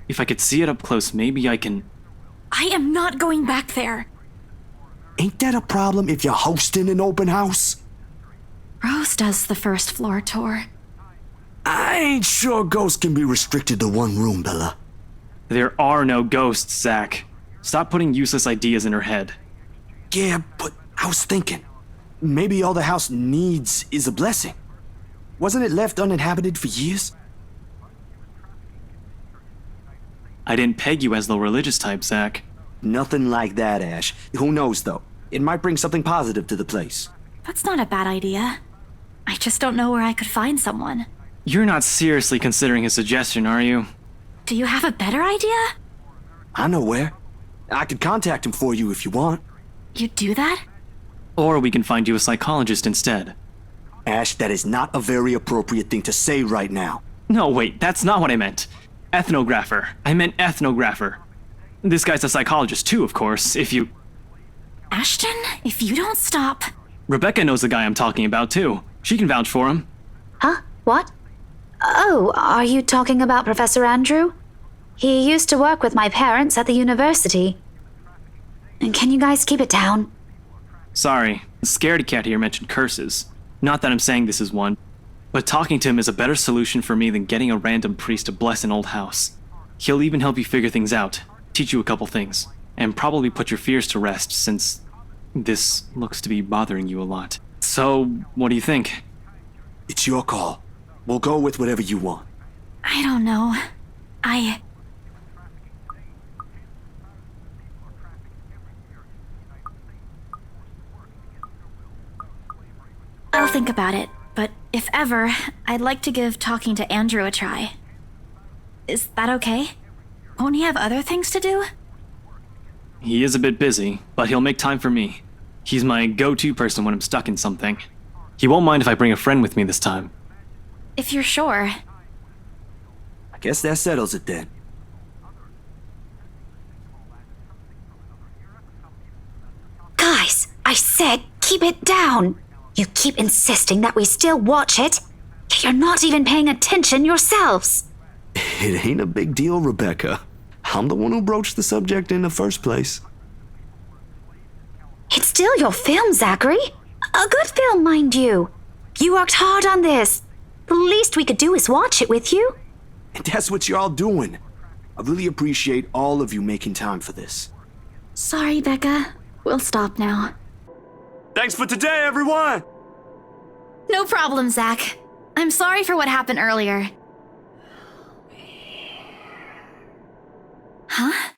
If I could see it up close, maybe I can... I am not going back there. Ain't that a problem if you're hosting an open house? Rose does the first floor tour. I ain't sure ghosts can be restricted to one room, Bella. There are no ghosts, Zach. Stop putting useless ideas in her head. Yeah, but I was thinking, maybe all the house needs is a blessing. Wasn't it left uninhabited for years? I didn't peg you as the religious type, Zach. Nothing like that, Ash. Who knows, though? It might bring something positive to the place. That's not a bad idea. I just don't know where I could find someone. You're not seriously considering a suggestion, are you? Do you have a better idea? I know where. I could contact him for you if you want. You do that? Or we can find you a psychologist instead. Ash, that is not a very appropriate thing to say right now. No, wait, that's not what I meant. Ethnographer. I meant ethnographer. This guy's a psychologist too, of course, if you... Ashton, if you don't stop... Rebecca knows the guy I'm talking about too. She can vouch for him. Huh? What? Oh, are you talking about Professor Andrew? He used to work with my parents at the university. And can you guys keep it down? Sorry, the scaredy cat here mentioned curses. Not that I'm saying this is one, but talking to him is a better solution for me than getting a random priest to bless an old house. He'll even help you figure things out, teach you a couple things, and probably put your fears to rest since this looks to be bothering you a lot. So, what do you think? It's your call. We'll go with whatever you want. I don't know. I'll think about it, but if ever, I'd like to give talking to Andrew a try. Is that okay? Won't he have other things to do? He is a bit busy, but he'll make time for me. He's my go-to person when I'm stuck in something. He won't mind if I bring a friend with me this time. If you're sure. I guess that settles it then. Guys, I said keep it down. You keep insisting that we still watch it, yet you're not even paying attention yourselves. It ain't a big deal, Rebecca. I'm the one who broached the subject in the first place. It's still your film, Zachary. A good film, mind you. You worked hard on this. The least we could do is watch it with you. And that's what you're all doing. I really appreciate all of you making time for this. Sorry, Becca. We'll stop now. Thanks for today, everyone! No problem, Zach. I'm sorry for what happened earlier. Huh?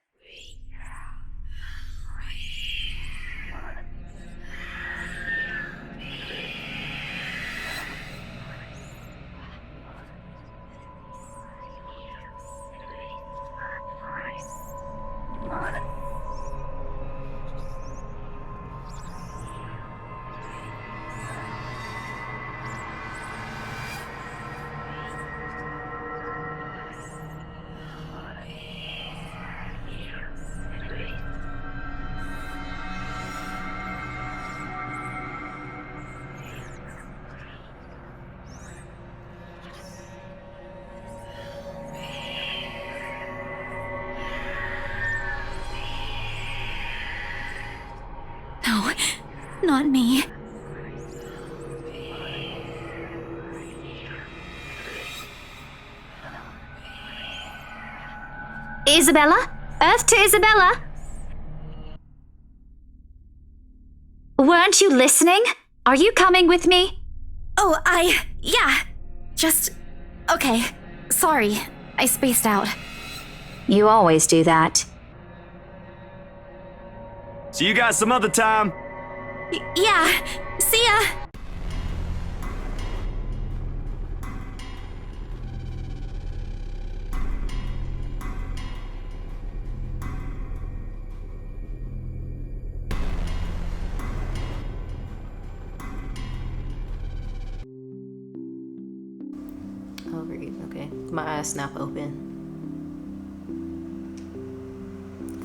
No, not me. Isabella? Earth to Isabella? Weren't you listening? Are you coming with me? Oh, yeah. Just... Okay. Sorry. I spaced out. You always do that. See you guys some other time. Yeah. See ya. Oh, great. Okay. My eyes snap open.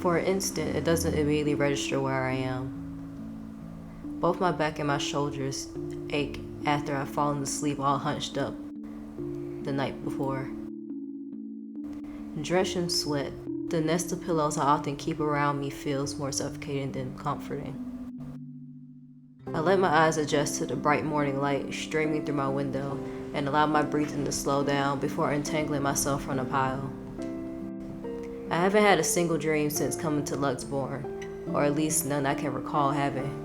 For an instant, it doesn't immediately register where I am. Both my back and my shoulders ache after I've fallen asleep all hunched up the night before. Drenched in sweat, the nest of pillows I often keep around me feels more suffocating than comforting. I let my eyes adjust to the bright morning light streaming through my window and allow my breathing to slow down before untangling myself from the pile. I haven't had a single dream since coming to Luxborn, or at least none I can recall having.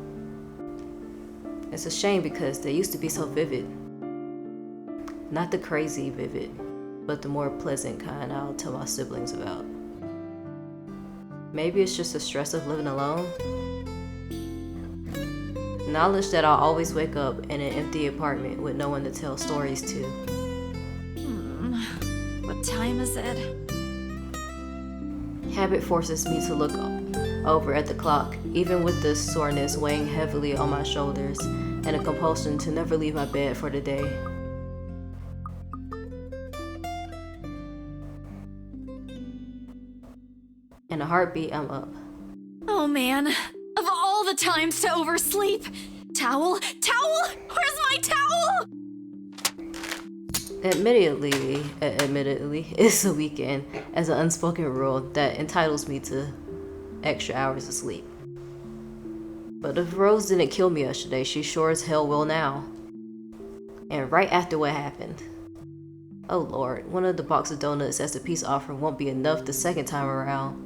It's a shame because they used to be so vivid. Not the crazy vivid, but the more pleasant kind I'll tell my siblings about. Maybe it's just the stress of living alone. Knowledge that I'll always wake up in an empty apartment with no one to tell stories to. What time is it? Habit forces me to look over at the clock, even with the soreness weighing heavily on my shoulders and a compulsion to never leave my bed for the day. In a heartbeat, I'm up. Oh man, of all the times to oversleep! Towel? Towel? Where's my towel? Admittedly, it's a weekend as an unspoken rule that entitles me to extra hours of sleep. But if Rose didn't kill me yesterday, she sure as hell will now. And right after what happened. Oh Lord, one of the box of donuts as a peace offering won't be enough the second time around.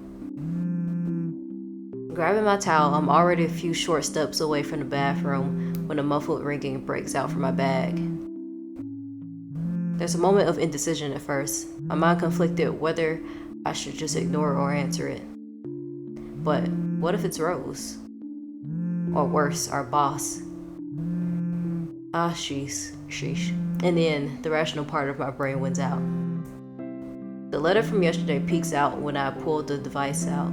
Grabbing my towel, I'm already a few short steps away from the bathroom when a muffled ringing breaks out from my bag. There's a moment of indecision at first, my mind conflicted whether I should just ignore or answer it. But what if it's Rose? Or worse, our boss? Sheesh. In the end, the rational part of my brain wins out. The letter from yesterday peeks out when I pull the device out.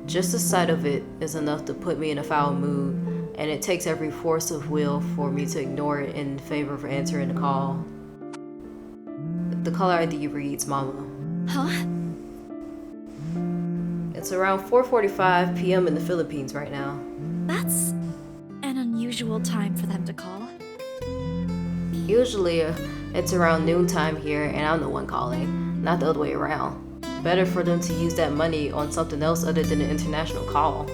Just the sight of it is enough to put me in a foul mood, and it takes every force of will for me to ignore it in favor of answering the call. The caller ID reads Mama. Huh? It's around 4:45 p.m. in the Philippines right now. That's an unusual time for them to call. Usually, it's around noontime here, and I'm the one calling, not the other way around. Better for them to use that money on something else other than an international call.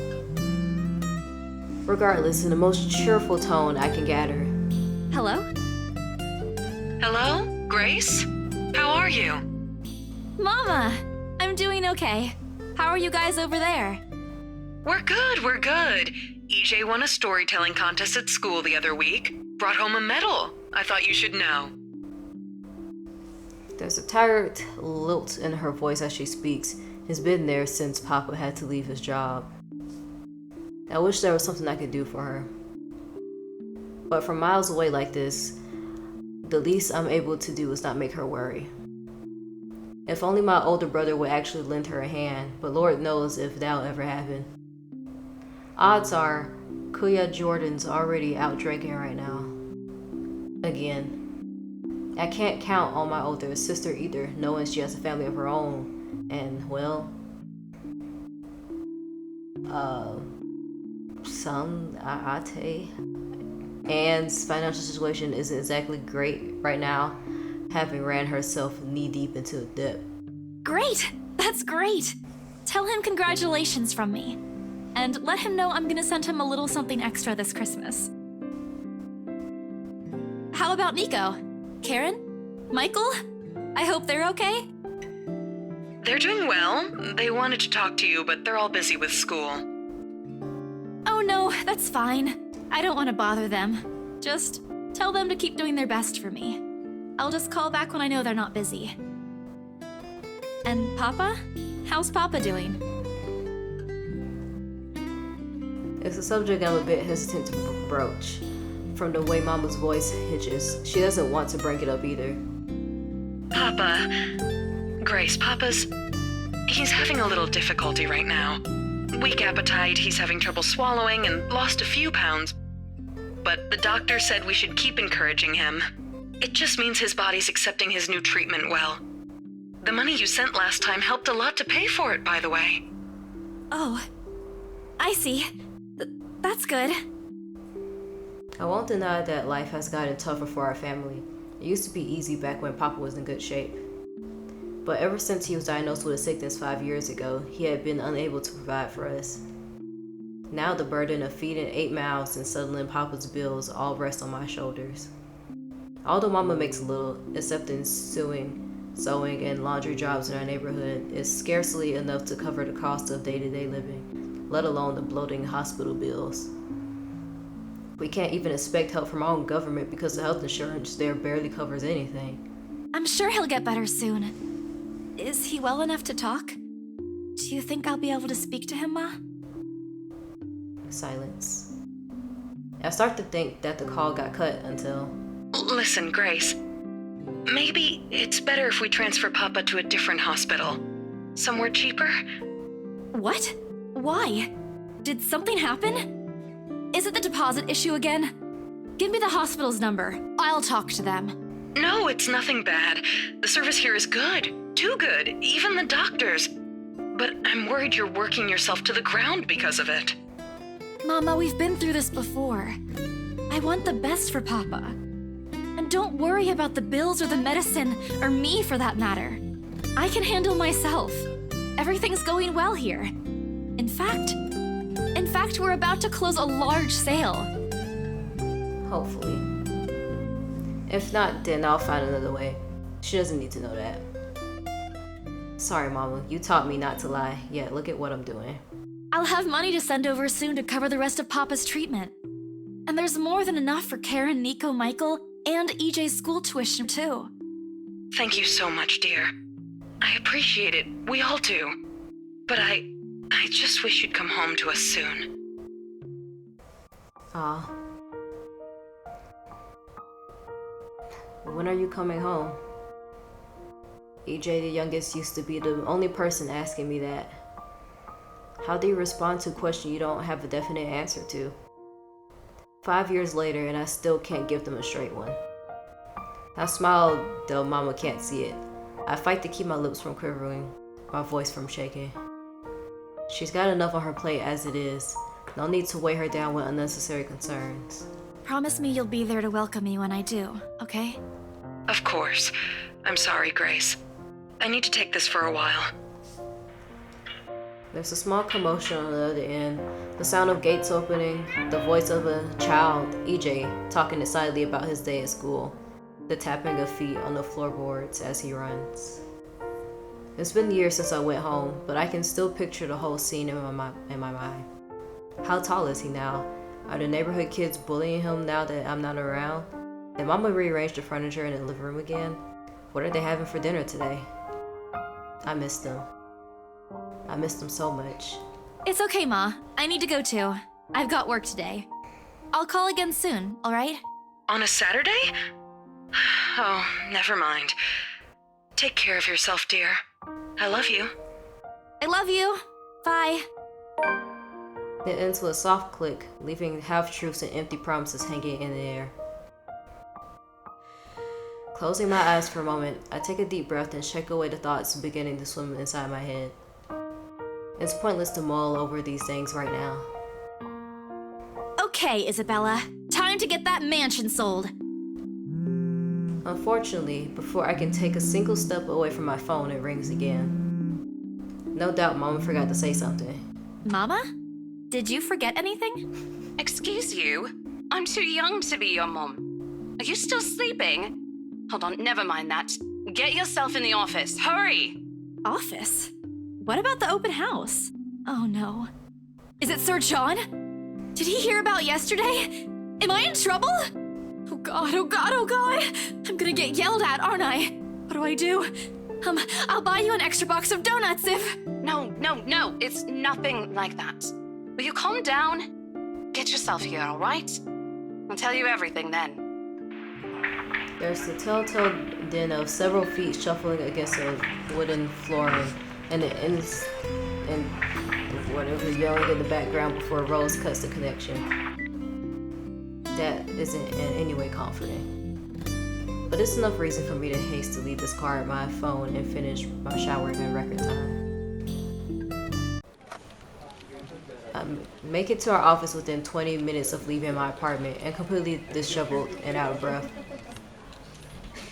Regardless, in the most cheerful tone I can gather. Hello? Hello? Grace? How are you? Mama! I'm doing okay. How are you guys over there? We're good. EJ won a storytelling contest at school the other week. Brought home a medal. I thought you should know. There's a tired lilt in her voice as she speaks. He's been there since Papa had to leave his job. I wish there was something I could do for her. But from miles away like this, the least I'm able to do is not make her worry. If only my older brother would actually lend her a hand, but Lord knows if that'll ever happen. Odds are, Kuya Jordan's already out drinking right now. Again. I can't count on my older sister either, knowing she has a family of her own. And, well, Anne's financial situation isn't exactly great right now, having ran herself knee-deep into debt. Great! That's great! Tell him congratulations from me. And let him know I'm gonna send him a little something extra this Christmas. How about Nico? Karen? Michael? I hope they're okay? They're doing well. They wanted to talk to you, but they're all busy with school. Oh no, that's fine. I don't want to bother them. Just tell them to keep doing their best for me. I'll just call back when I know they're not busy. And Papa? How's Papa doing? It's a subject I'm a bit hesitant to broach. From the way Mama's voice hitches, she doesn't want to bring it up either. He's having a little difficulty right now. Weak appetite, he's having trouble swallowing, and lost a few pounds. But the doctor said we should keep encouraging him. It just means his body's accepting his new treatment well. The money you sent last time helped a lot to pay for it, by the way. Oh, I see. That's good. I won't deny that life has gotten tougher for our family. It used to be easy back when Papa was in good shape. But ever since he was diagnosed with a sickness 5 years ago, he had been unable to provide for us. Now the burden of feeding 8 mouths and settling Papa's bills all rests on my shoulders. Although Mama makes little, except in sewing, and laundry jobs in our neighborhood, it's scarcely enough to cover the cost of day-to-day living, let alone the bloating hospital bills. We can't even expect help from our own government because the health insurance there barely covers anything. I'm sure he'll get better soon. Is he well enough to talk? Do you think I'll be able to speak to him, Ma? Silence. I start to think that the call got cut until... Listen, Grace. Maybe it's better if we transfer Papa to a different hospital. Somewhere cheaper? What? Why? Did something happen? Is it the deposit issue again? Give me the hospital's number. I'll talk to them. No, it's nothing bad. The service here is good. Too good. Even the doctors. But I'm worried you're working yourself to the ground because of it. Mama, we've been through this before. I want the best for Papa. And don't worry about the bills or the medicine, or me for that matter. I can handle myself. Everything's going well here. In fact, we're about to close a large sale. Hopefully. If not, then I'll find another way. She doesn't need to know that. Sorry, Mama. You taught me not to lie. Yeah, look at what I'm doing. I'll have money to send over soon to cover the rest of Papa's treatment. And there's more than enough for Karen, Nico, Michael, and EJ's school tuition, too. Thank you so much, dear. I appreciate it. We all do. But I just wish you'd come home to us soon. Aw. When are you coming home? EJ, the youngest, used to be the only person asking me that. How do you respond to a question you don't have a definite answer to? 5 years later, and I still can't give them a straight one. I smile, though Mama can't see it. I fight to keep my lips from quivering, my voice from shaking. She's got enough on her plate as it is. No need to weigh her down with unnecessary concerns. Promise me you'll be there to welcome me when I do, okay? Of course. I'm sorry, Grace. I need to take this for a while. There's a small commotion on the other end. The sound of gates opening, the voice of a child, EJ, talking excitedly about his day at school, the tapping of feet on the floorboards as he runs. It's been years since I went home, but I can still picture the whole scene in my mind. How tall is he now? Are the neighborhood kids bullying him now that I'm not around? Did Mama rearrange the furniture in the living room again? What are they having for dinner today? I miss them. I miss them so much. It's okay, Ma. I need to go too. I've got work today. I'll call again soon, alright? On a Saturday? Oh, never mind. Take care of yourself, dear. I love you. I love you. Bye. It ends with a soft click, leaving half-truths and empty promises hanging in the air. Closing my eyes for a moment, I take a deep breath and shake away the thoughts beginning to swim inside my head. It's pointless to mull over these things right now. Okay, Isabella. Time to get that mansion sold. Unfortunately, before I can take a single step away from my phone, it rings again. No doubt Mama forgot to say something. Mama? Did you forget anything? Excuse you? I'm too young to be your mom. Are you still sleeping? Hold on, never mind that. Get yourself in the office, hurry! Office? What about the open house? Oh no. Is it Sir John? Did he hear about yesterday? Am I in trouble? Oh god, oh god, oh god! I'm gonna get yelled at, aren't I? What do I do? I'll buy you an extra box of donuts if... No, it's nothing like that. Will you calm down? Get yourself here, alright? I'll tell you everything then. There's the telltale din of several feet shuffling against a wooden flooring, and it ends in whatever yelling in the background before Rose cuts the connection. That isn't in any way comforting. But it's enough reason for me to hastily discard my phone and finish my shower in record time. I make it to our office within 20 minutes of leaving my apartment and completely disheveled and out of breath.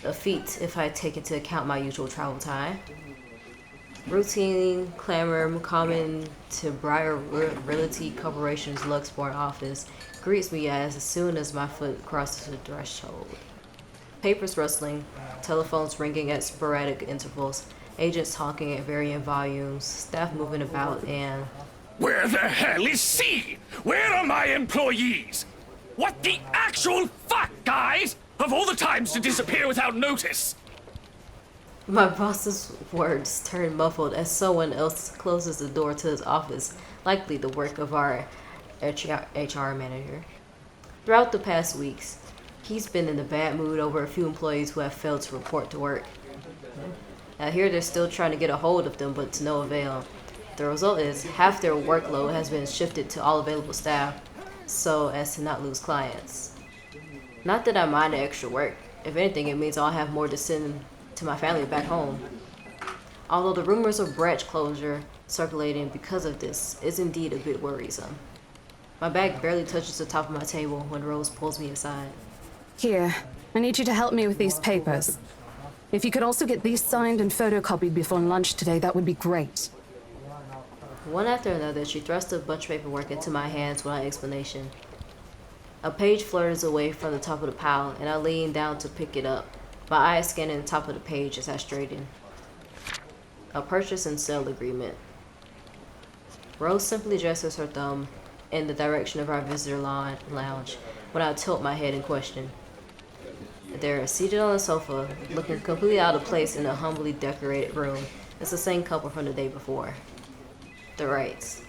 a feat if I take into account my usual travel time. Routine clamor common to Briar Realty Corporation's Luxport office greets me as soon as my foot crosses the threshold. Papers rustling, telephones ringing at sporadic intervals, agents talking at varying volumes, staff moving about, and... Where the hell is C? Where are my employees? What the actual fuck, guys? Of all the times to disappear without notice! My boss's words turn muffled as someone else closes the door to his office, likely the work of our HR manager. Throughout the past weeks, he's been in a bad mood over a few employees who have failed to report to work. I hear they're still trying to get a hold of them, but to no avail. The result is half their workload has been shifted to all available staff, so as to not lose clients. Not that I mind the extra work. If anything, it means I'll have more to send to my family back home. Although the rumors of branch closure circulating because of this is indeed a bit worrisome. My bag barely touches the top of my table when Rose pulls me aside. Here, I need you to help me with these papers. If you could also get these signed and photocopied before lunch today, that would be great. One after another, she thrusts a bunch of paperwork into my hands without explanation. A page flutters away from the top of the pile, and I lean down to pick it up, my eyes scanning the top of the page as I straighten. A purchase and sale agreement. Rose simply gestures her thumb in the direction of our visitor lounge when I tilt my head in question. They're seated on the sofa, looking completely out of place in a humbly decorated room. It's the same couple from the day before. The Wrights.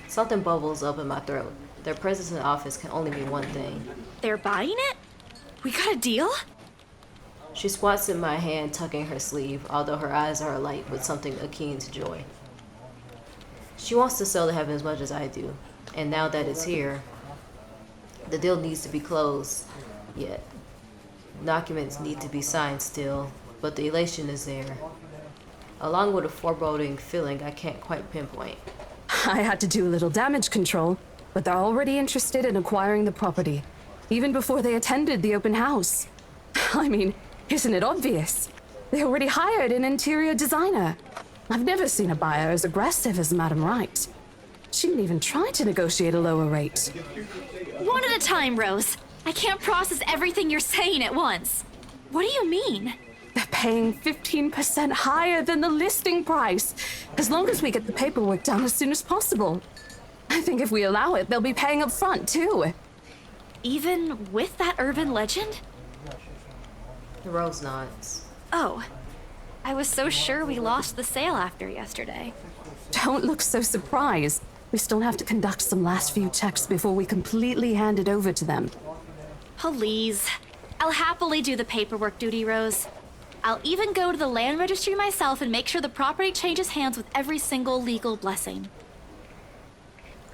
Something bubbles up in my throat. Their presence in the office can only mean one thing. They're buying it? We got a deal? She squats in my hand, tucking her sleeve, although her eyes are alight with something akin to joy. She wants to sell to heaven as much as I do, and now that it's here, the deal needs to be closed, yet. Documents need to be signed still, but the elation is there, along with a foreboding feeling I can't quite pinpoint. I had to do a little damage control, but they're already interested in acquiring the property, even before they attended the open house. I mean, isn't it obvious? They already hired an interior designer. I've never seen a buyer as aggressive as Madam Wright. She didn't even try to negotiate a lower rate. One at a time, Rose. I can't process everything you're saying at once. What do you mean? They're paying 15% higher than the listing price, as long as we get the paperwork done as soon as possible. I think if we allow it, they'll be paying up front, too. Even with that urban legend? Rose nods. Oh, I was so sure we lost the sale after yesterday. Don't look so surprised. We still have to conduct some last few checks before we completely hand it over to them. Please. I'll happily do the paperwork duty, Rose. I'll even go to the land registry myself and make sure the property changes hands with every single legal blessing.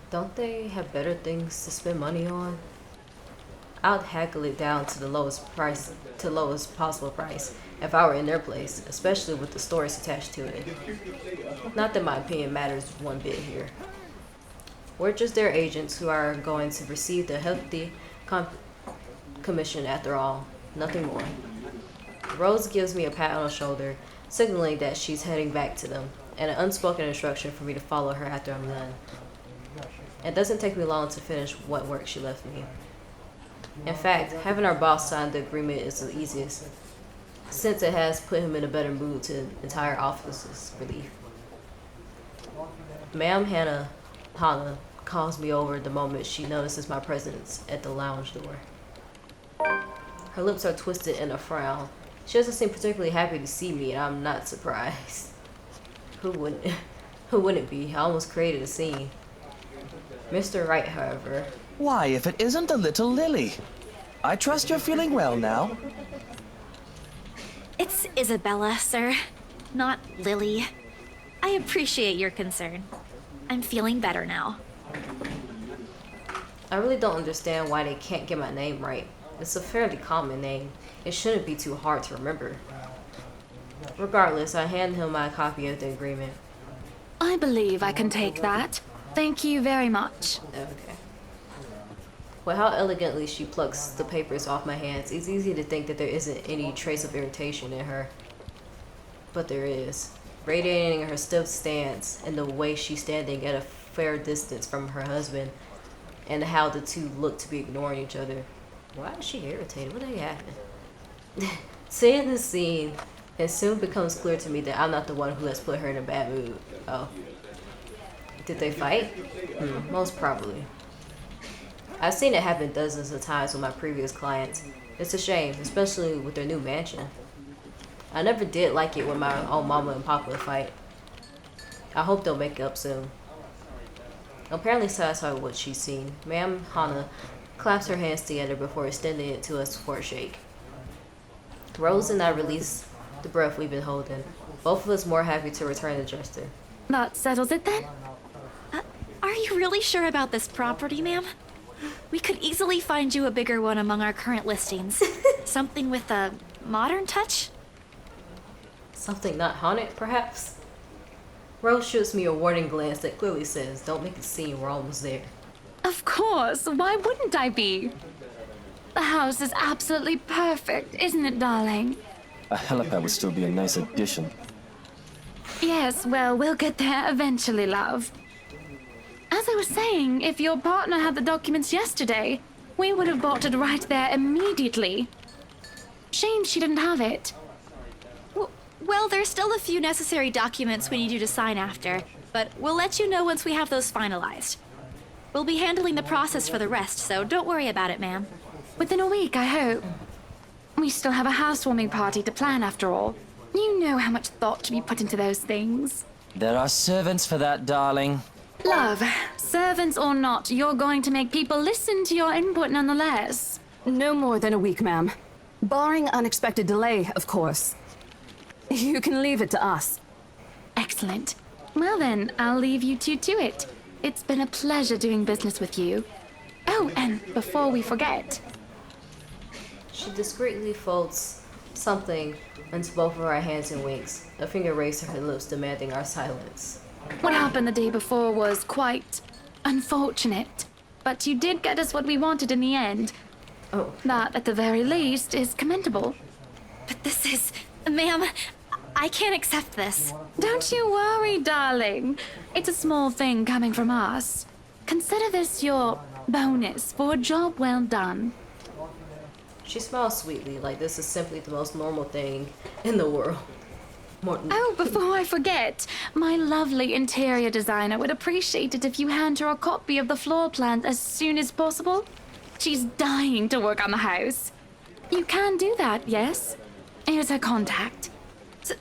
Don't they have better things to spend money on? I'd haggle it down to the lowest possible price if I were in their place, especially with the stories attached to it. Not that my opinion matters one bit here. We're just their agents who are going to receive the hefty commission after all, nothing more. Rose gives me a pat on the shoulder, signaling that she's heading back to them, and an unspoken instruction for me to follow her after I'm done. It doesn't take me long to finish what work she left me. In fact, having our boss sign the agreement is the easiest, since it has put him in a better mood to the entire office's relief. Ma'am Hannah calls me over the moment she notices my presence at the lounge door. Her lips are twisted in a frown. She doesn't seem particularly happy to see me, and I'm not surprised. Who wouldn't be? I almost created a scene. Mr. Wright, however... Why, if it isn't the little Lily. I trust you're feeling well now. It's Isabella, sir, not Lily. I appreciate your concern. I'm feeling better now. I really don't understand why they can't get my name right. It's a fairly common name. It shouldn't be too hard to remember. Regardless, I hand him my copy of the agreement. I believe I can take that. Thank you very much. Okay. With how elegantly she plucks the papers off my hands, it's easy to think that there isn't any trace of irritation in her. But there is. Radiating her stiff stance and the way she's standing at a fair distance from her husband, and how the two look to be ignoring each other. Why is she irritated? What the heck happened? Seeing this scene, it soon becomes clear to me that I'm not the one who has put her in a bad mood. Oh. Did they fight? Most probably. I've seen it happen dozens of times with my previous clients. It's a shame, especially with their new mansion. I never did like it when my own mama and papa fight. I hope they'll make up soon. Apparently satisfied with what she's seen, Ma'am Hana claps her hands together before extending it to us for a shake. Rose and I release the breath we've been holding, both of us more happy to return the jester. That settles it then? Are you really sure about this property, ma'am? We could easily find you a bigger one among our current listings. Something with a modern touch? Something not haunted, perhaps? Rose shoots me a warning glance that clearly says, don't make a scene, we're almost there. Of course, why wouldn't I be? The house is absolutely perfect, isn't it, darling? A helipad would still be a nice addition. Yes, well, we'll get there eventually, love. As I was saying, if your partner had the documents yesterday, we would have bought it right there immediately. Shame she didn't have it. Well, there's still a few necessary documents we need you to sign after, but we'll let you know once we have those finalized. We'll be handling the process for the rest, so don't worry about it, ma'am. Within a week, I hope. We still have a housewarming party to plan, after all. You know how much thought should be put into those things. There are servants for that, darling. Love, servants or not, you're going to make people listen to your input nonetheless. No more than a week, ma'am. Barring unexpected delay, of course. You can leave it to us. Excellent. Well then, I'll leave you two to it. It's been a pleasure doing business with you. Oh, and before we forget... She discreetly folds something into both of our hands and winks, a finger raised to her lips demanding our silence. What happened the day before was quite unfortunate, but you did get us what we wanted in the end. Oh. That, at the very least, is commendable. But this is... Ma'am, I can't accept this. Don't you worry, darling. It's a small thing coming from us. Consider this your bonus for a job well done. She smiles sweetly, like this is simply the most normal thing in the world. Oh, before I forget, my lovely interior designer would appreciate it if you hand her a copy of the floor plan as soon as possible. She's dying to work on the house. You can do that, yes? Here's her contact.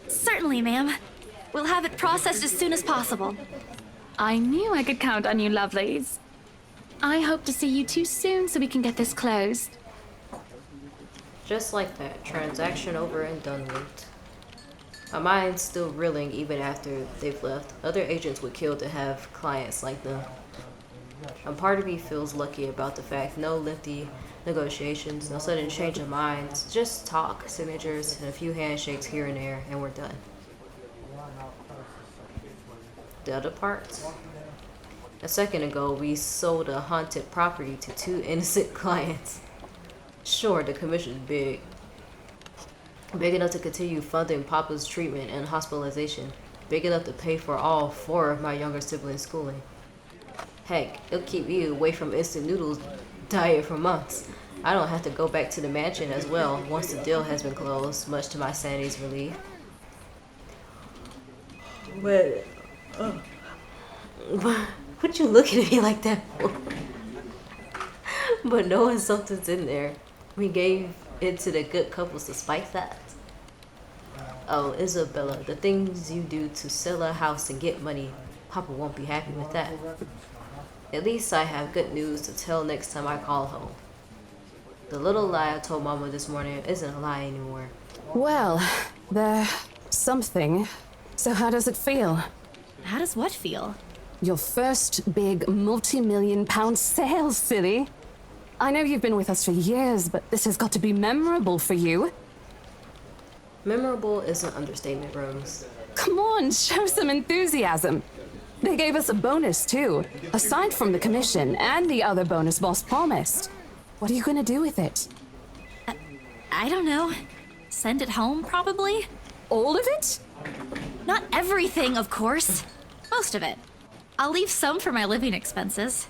Certainly, ma'am. We'll have it processed as soon as possible. I knew I could count on you, lovelies. I hope to see you two soon so we can get this closed. Just like that, transaction over and done with. My mind's still reeling even after they've left. Other agents would kill to have clients like them. And part of me feels lucky about the fact no lengthy negotiations, no sudden change of minds, just talk, signatures, and a few handshakes here and there, and we're done. The other parts? A second ago, we sold a haunted property to 2 innocent clients. Sure, the commission's big. Big enough to continue funding Papa's treatment and hospitalization. Big enough to pay for all 4 of my younger siblings' schooling. Heck, it'll keep you away from instant noodles diet for months. I don't have to go back to the mansion as well once the deal has been closed, much to my sanity's relief. What you looking at me like that for? But knowing something's in there, we gave it to the good couples to spice that. Oh, Isabella, the things you do to sell a house and get money, Papa won't be happy with that. At least I have good news to tell next time I call home. The little lie I told Mama this morning isn't a lie anymore. Well, there's something. So how does it feel? How does what feel? Your first big multi-million-pound sale, silly. I know you've been with us for years, but this has got to be memorable for you. Memorable is an understatement, Rose. Come on, show some enthusiasm. They gave us a bonus too, aside from the commission and the other bonus boss promised. What are you gonna do with it? I don't know. Send it home, probably? All of it? Not everything, of course. Most of it. I'll leave some for my living expenses.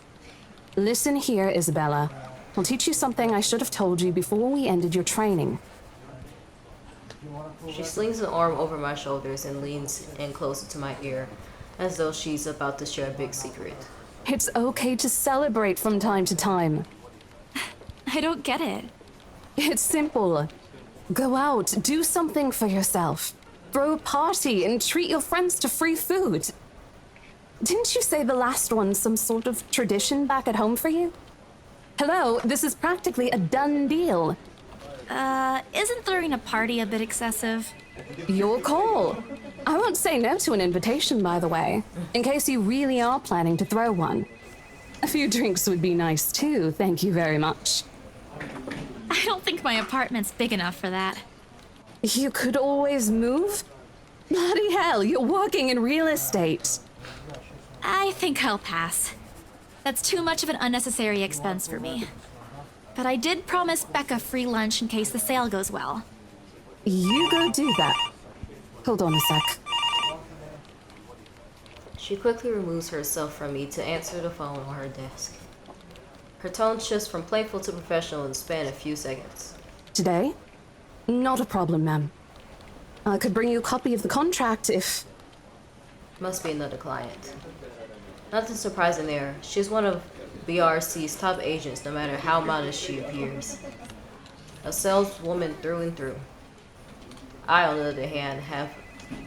Listen here, Isabella. I'll teach you something I should have told you before we ended your training. She slings an arm over my shoulders and leans in closer to my ear, as though she's about to share a big secret. It's okay to celebrate from time to time. I don't get it. It's simple. Go out, do something for yourself. Throw a party and treat your friends to free food. Didn't you say the last one's some sort of tradition back at home for you? Hello, this is practically a done deal. Isn't throwing a party a bit excessive? Your call. I won't say no to an invitation, by the way, in case you really are planning to throw one. A few drinks would be nice too, thank you very much. I don't think my apartment's big enough for that. You could always move? Bloody hell, you're working in real estate. I think I'll pass. That's too much of an unnecessary expense for me. But I did promise Becca free lunch in case the sale goes well. You go do that. Hold on a sec. She quickly removes herself from me to answer the phone on her desk. Her tone shifts from playful to professional in the span of a few seconds. Today? Not a problem, ma'am. I could bring you a copy of the contract if... Must be another client. Nothing surprising there. She's one of BRC's top agents, no matter how modest she appears. A saleswoman through and through. I, on the other hand, have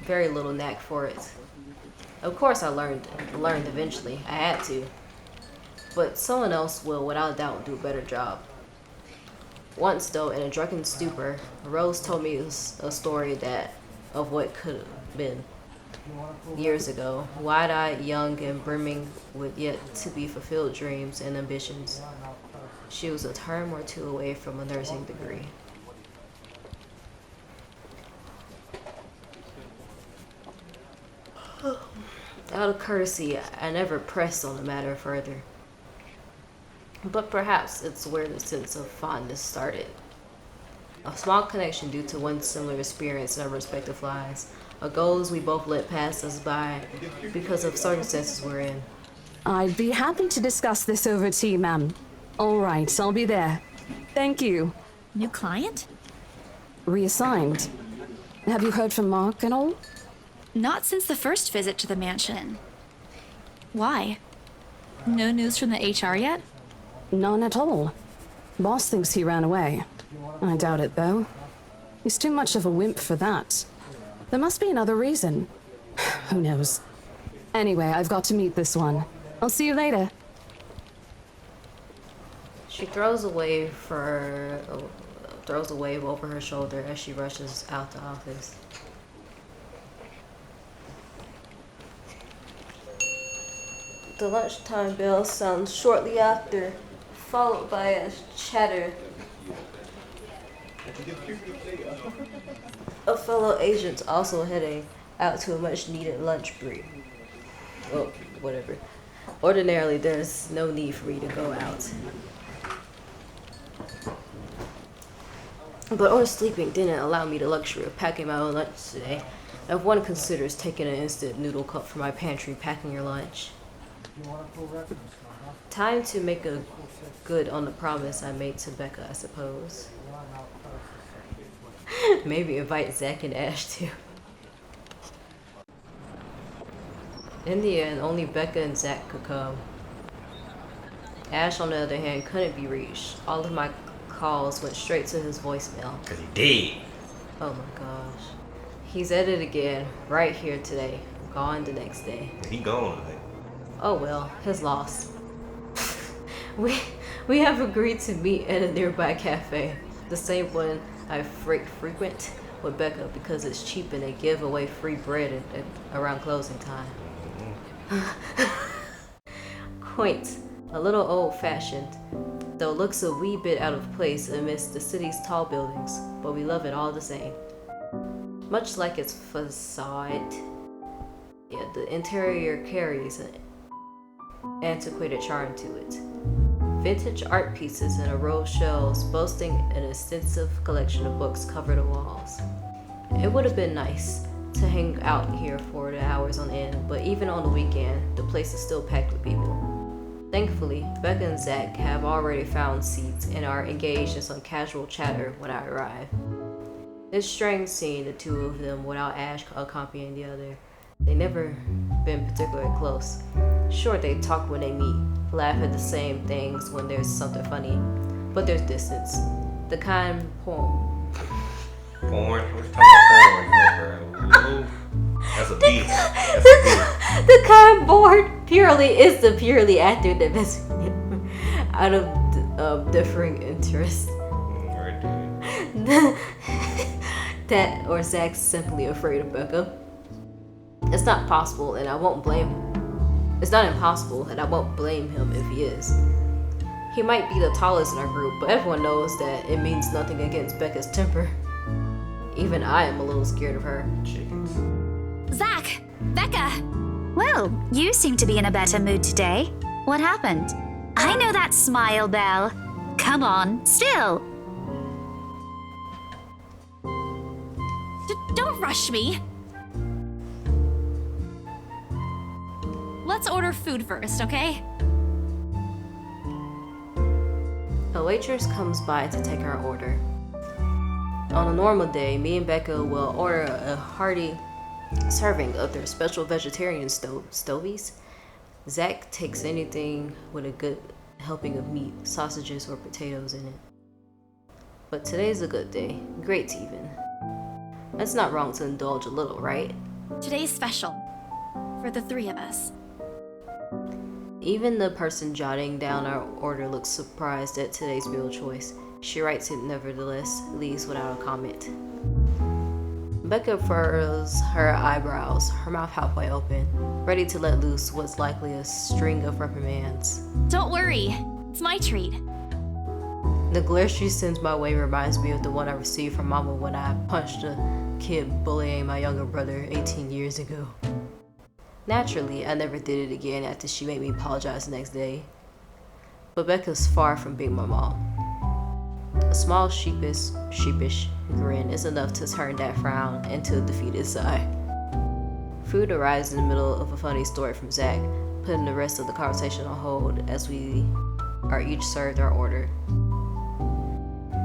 very little knack for it. Of course I learned eventually. I had to. But someone else will, without a doubt, do a better job. Once, though, in a drunken stupor, Rose told me a story of what could have been. Years ago, wide-eyed, young, and brimming with yet-to-be-fulfilled dreams and ambitions. She was a term or two away from a nursing degree. Out of courtesy, I never pressed on the matter further. But perhaps it's where the sense of fondness started. A small connection due to one similar experience in our respective lives. A goals we both let pass us by because of circumstances we're in. I'd be happy to discuss this over tea, ma'am. All right, I'll be there. Thank you. New client? Reassigned. Have you heard from Mark at all? Not since the first visit to the mansion. Why? No news from the HR yet? None at all. Boss thinks he ran away. I doubt it, though. He's too much of a wimp for that. There must be another reason. Who knows? Anyway, I've got to meet this one. I'll see you later. She throws a wave over her shoulder as she rushes out the office. The lunchtime bell sounds shortly after, followed by a chatter. A fellow agent's also heading out to a much-needed lunch break. Oh, whatever. Ordinarily, there's no need for me to go out. But oversleeping didn't allow me the luxury of packing my own lunch today. If one considers taking an instant noodle cup from my pantry, packing your lunch. Time to make a good on the promise I made to Becca, I suppose. Maybe invite Zach and Ash too. In the end, only Becca and Zach could come. Ash, on the other hand, couldn't be reached. All of my calls went straight to his voicemail. 'Cause he dead. Oh my gosh. He's at it again, right here today. Gone the next day. He gone today. Oh well, his loss. We have agreed to meet at a nearby cafe. The same one I frequent with Becca because it's cheap and they give away free bread around closing time. Quaint, a little old-fashioned, though looks a wee bit out of place amidst the city's tall buildings, but we love it all the same. Much like its facade, Yeah, the interior carries an antiquated charm to it. Vintage art pieces and a row of shelves boasting an extensive collection of books cover the walls. It would have been nice to hang out here for the hours on end, but even on the weekend, the place is still packed with people. Thankfully, Becca and Zach have already found seats and are engaged in some casual chatter when I arrive. It's strange seeing the two of them without Ash accompanying the other. They've never been particularly close. Sure, they talk when they meet, laugh at the same things when there's something funny, but there's distance. The kind porn. Porn? We're talking about porn. That's a beast. That's a beast. The kind born purely is the purely actor that messes with him out of differing interests. That or Zach's simply afraid of Becca. It's not possible, and I won't blame him. It's not impossible, and I won't blame him if he is. He might be the tallest in our group, but everyone knows that it means nothing against Becca's temper. Even I am a little scared of her. Chickens. Zach! Becca! Well, you seem to be in a better mood today. What happened? I know that smile, Belle. Come on, still. Don't rush me. Let's order food first, okay? A waitress comes by to take our order. On a normal day, me and Becca will order a hearty serving of their special vegetarian stovies. Zach takes anything with a good helping of meat, sausages, or potatoes in it. But today's a good day. Great even. It's not wrong to indulge a little, right? Today's special. For the three of us. Even the person jotting down our order looks surprised at today's meal choice. She writes it nevertheless, leaves without a comment. Becca furrows her eyebrows, her mouth halfway open, ready to let loose what's likely a string of reprimands. Don't worry, it's my treat. The glare she sends my way reminds me of the one I received from Mama when I punched a kid bullying my younger brother 18 years ago. Naturally, I never did it again after she made me apologize the next day. But Becca's far from being my mom. A small sheepish grin is enough to turn that frown into a defeated sigh. Food arrives in the middle of a funny story from Zach, putting the rest of the conversation on hold as we are each served our order.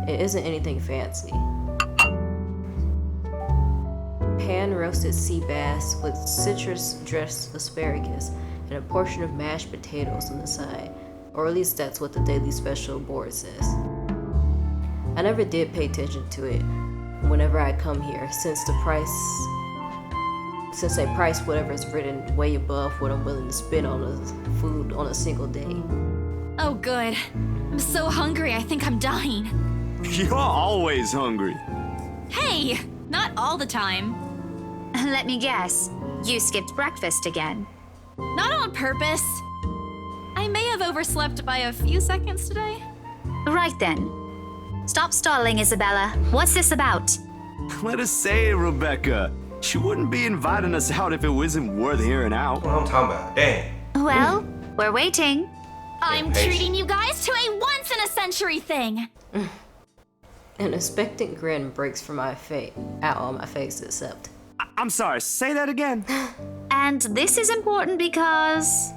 It isn't anything fancy. Pan-roasted sea bass with citrus-dressed asparagus and a portion of mashed potatoes on the side, or at least that's what the daily special board says. I never did pay attention to it whenever I come here, since they price whatever is written way above what I'm willing to spend on the food on a single day. Oh good. I'm so hungry I think I'm dying. You're always hungry. Hey! Not all the time. Let me guess. You skipped breakfast again. Not on purpose. I may have overslept by a few seconds today. Right then. Stop stalling, Isabella. What's this about? Let us say, Rebecca. She wouldn't be inviting us out if it wasn't worth hearing out. What I'm talking about? Dang. Well, we're waiting. I'm Impatient. treating you guys to a once-in-a-century thing. An expectant grin breaks from out on my face, except. I'm sorry, say that again. And this is important because...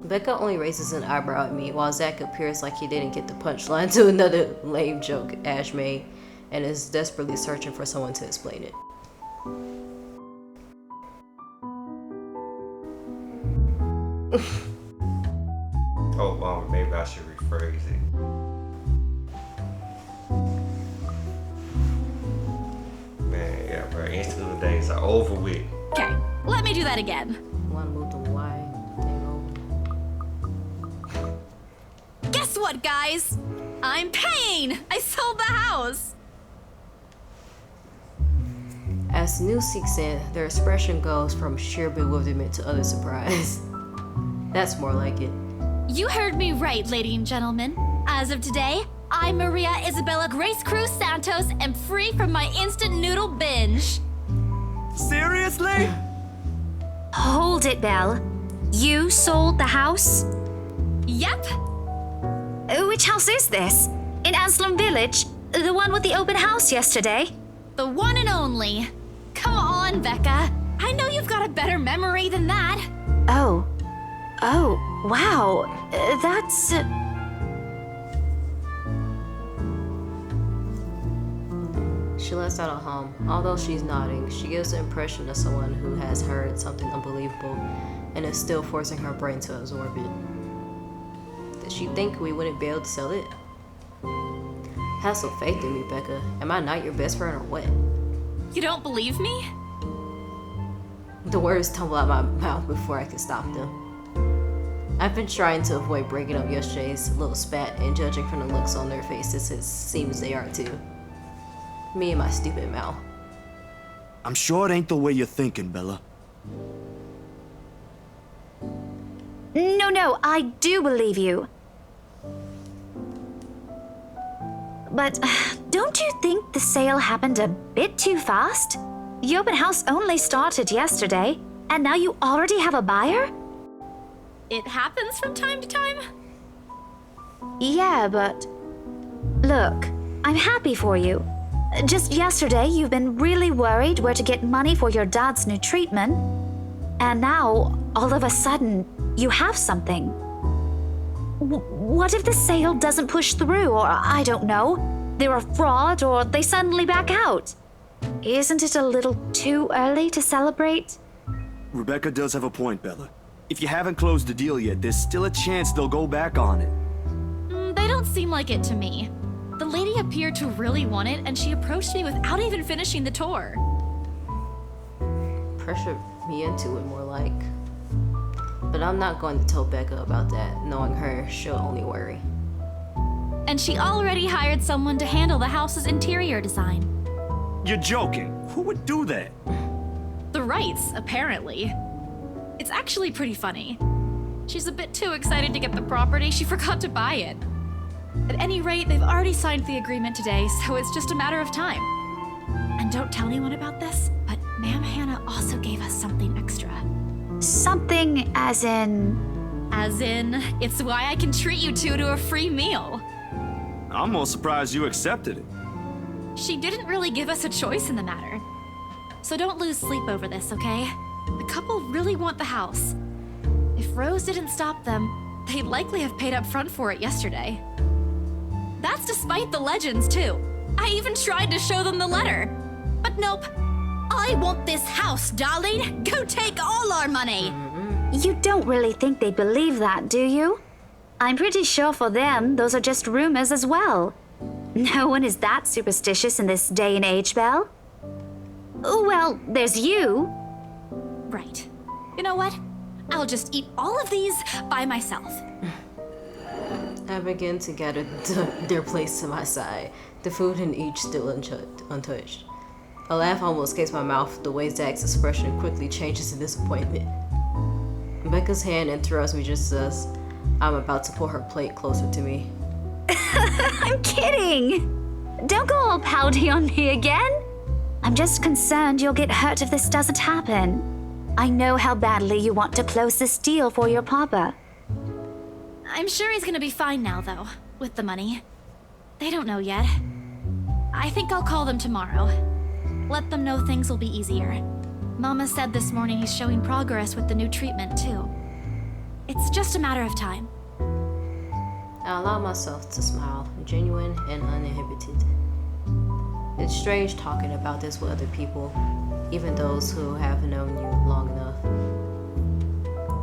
Becca only raises an eyebrow at me while Zach appears like he didn't get the punchline to another lame joke Ash made and is desperately searching for someone to explain it. Oh, maybe I should rephrase it. Man, yeah, bro. Instant days are over with. Okay, let me do that again. Wanna move the Y thing over? Guess what, guys? I'm paying! I sold the house! As the news seeks in, their expression goes from sheer bewilderment to utter surprise. That's more like it. You heard me right, ladies and gentlemen. As of today, I'm Maria Isabella Grace Cruz Santos and free from my instant noodle binge. Seriously? Hold it, Belle. You sold the house? Yep. Which house is this? In Anslem Village? The one with the open house yesterday? The one and only. Come on, Becca. I know you've got a better memory than that. Oh. Oh, wow. That's... She lets out a hum. Although she's nodding, she gives the impression of someone who has heard something unbelievable and is still forcing her brain to absorb it. Did she think we wouldn't be able to sell it? Have some faith in me, Becca. Am I not your best friend or what? You don't believe me? The words tumble out my mouth before I can stop them. I've been trying to avoid breaking up yesterday's little spat, and judging from the looks on their faces, it seems they are too. Me and my stupid mouth. I'm sure it ain't the way you're thinking, Bella. No, I do believe you. But don't you think the sale happened a bit too fast? The open house only started yesterday, and now you already have a buyer? It happens from time to time. Yeah, but... Look, I'm happy for you. Just yesterday, you've been really worried where to get money for your dad's new treatment. And now, all of a sudden, you have something. What if the sale doesn't push through, or I don't know, they're a fraud, or they suddenly back out? Isn't it a little too early to celebrate? Rebecca does have a point, Bella. If you haven't closed the deal yet, there's still a chance they'll go back on it. They don't seem like it to me. The lady appeared to really want it, and she approached me without even finishing the tour. Pressured me into it, more like. But I'm not going to tell Becca about that. Knowing her, she'll only worry. And she already hired someone to handle the house's interior design. You're joking. Who would do that? The Wrights, apparently. It's actually pretty funny. She's a bit too excited to get the property, she forgot to buy it. At any rate, they've already signed the agreement today, so it's just a matter of time. And don't tell anyone about this, but Ma'am Hannah also gave us something extra. Something as in... As in, it's why I can treat you two to a free meal. I'm more surprised you accepted it. She didn't really give us a choice in the matter. So don't lose sleep over this, okay? The couple really want the house. If Rose didn't stop them, they'd likely have paid up front for it yesterday. That's despite the legends, too. I even tried to show them the letter. But nope. I want this house, darling. Go take all our money. You don't really think they believe that, do you? I'm pretty sure for them, those are just rumors as well. No one is that superstitious in this day and age, Belle. Well, there's you. Right. You know what? I'll just eat all of these by myself. I begin to gather their place to my side, the food in each still untouched. A laugh almost escapes my mouth, the way Zach's expression quickly changes to disappointment. Becca's hand interrupts me just as I'm about to pull her plate closer to me. I'm kidding! Don't go all pouty on me again! I'm just concerned you'll get hurt if this doesn't happen. I know how badly you want to close this deal for your papa. I'm sure he's gonna be fine now, though, with the money. They don't know yet. I think I'll call them tomorrow. Let them know things will be easier. Mama said this morning he's showing progress with the new treatment, too. It's just a matter of time. I allow myself to smile, genuine and uninhibited. It's strange talking about this with other people, even those who have known you long enough.